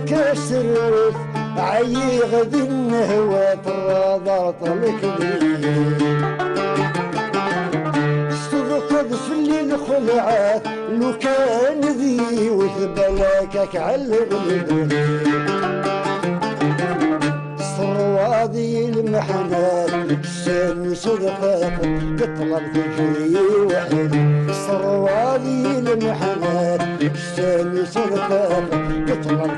كسرت عيغ بالنهوى تراضت الكبير صدقت في الليل خلعت لو كان ذي وثبلكك عالغلب صروادي المحنات سن صدقت تطلب تجري وحد صروادي المحنات سن صدقت تطلب